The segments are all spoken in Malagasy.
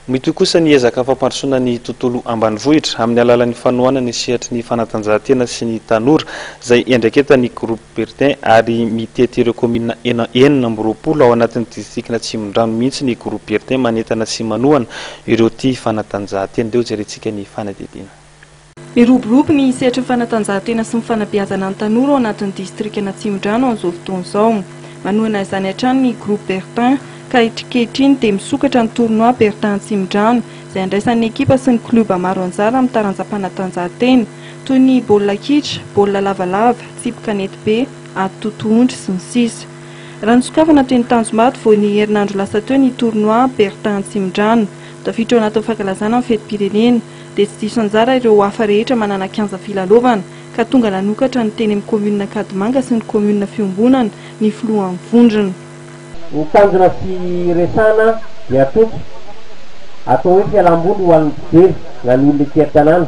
mitoy kosa ny ezaka fampandrosoana ny tontolo ambanivohitra amin'ny alalan'ny fanoana ny sehatry ny fanatanjahantena sy ny tanora izay endraiketany groupe Bertin ary mitety ireo komina enina amby roapolo ao anatin'ny distrikna Tsimondrano mihitsy ny groupe Bertin manentana sy manohana ireo ty fanatanjahantena. Deo jerentsika ny fanadidina. Miroborobo ny sehatry ny fanatanjahantena sy ny fanabeazana ny tanora ao anatin'ny distrikna Tsimondrano amin'izao fotoana izao. Manohana izany hatrany ny groupe Bertin ka kehitriny dia misokatra ny tournoi Bertin Tsimondrano izay andraisan'ny ekipa sy ny kluba maro anjara amin'ny taranjam-panatanjahantena toy ny baolina kitra, baolina lavalava, tsipy kanety be, atotoondry sy ny sisa. Raha nisokafana toy ny Tanjombato vao ny herinandro lasa teo ny tournoi Bertin Tsimondrano tafiditra ao anatin'ny fankalazana amin'ny fetim-pirenena dia tsy diso anjara ireo hafa rehetra manana kianja filalovana ka tonga nanokatra ny teny amin'ny komuna Kadimanga sy ny komuna Fiombonana ny filohan'ny vondrona. Ny tanjona sy resana dia atoky atao hoe fialamboly ho an'ny mpijery na ny olona ety tanàna,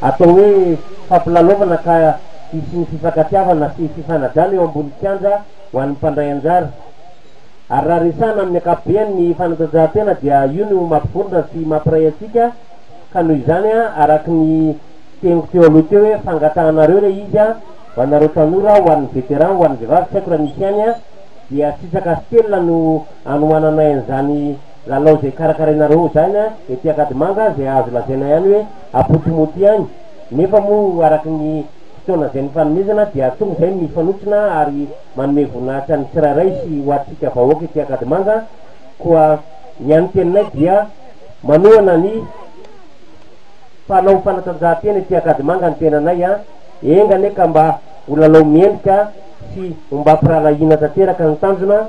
atao hoe fampilalovana ka hisy ny fifankatiavana sy fifanajana eo ambony kianja ho an'ny mpandray anjara. Ary raha resana amin'ny ankapobeny ny fanatanjahantena dia io no mampivorona sy mampiray atsika ka noho izany araky ny teniko teo aloha teo hoe fangatahanareo re izy ho anareo tanora, ho an'ny veteran, ho an'ny vehivavy tsy haiko raha misy any dia tsitsaka stelina no anohananay an'izany lalao izay karakarainareo zany ety Akadimanga izay azo lazaina ihany hoe apotimoti any. Nefa moa araky ny fotoana izay ny fanomezana dia tonga izay mifanotsina ary manome voninahitra ny tsirairay sy ho antsika vahoaka ety Akadimanga. Koa ny any teninay dia manohana ny mpanao fanatanjahantena ety Akadimanga ny tenanay engane ka mba ho lalao miendrika sy mba hampiralahina tanteraka ny tanjona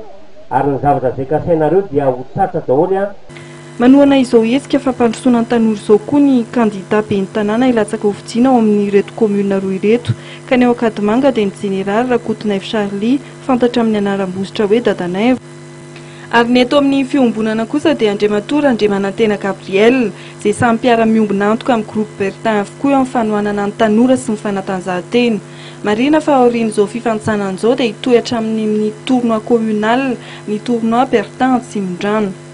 ary ny zavatra izay kasainareo dia ho tsatsa daholo Manohana izao hetsika fampandrosoana ny tanora izao koa ny kandida be ny tanàna ilatsaka ofidiana ao amin'ny ireto komuna roa ireto ka ny ao Akadimanga dia ny jeneraly Rakotonaivo Charlie fantatra amin'ny anaram-bositra hoe Dadanaivo. Ary ny eto amin'ny fiombonana kosa dia Andriamatora Andriamanantena Gabriel izay samy mpiara-miombona antoka amin'ny groupe Bertin avokoa amin'ny fanohanana ny tanora sy ny fanatanjahantena. Marina fa aorian'izao fifanitsanana izao dia hitohy hatramin'ny tournoi communal ny tournoi Bertin Tsimondrano.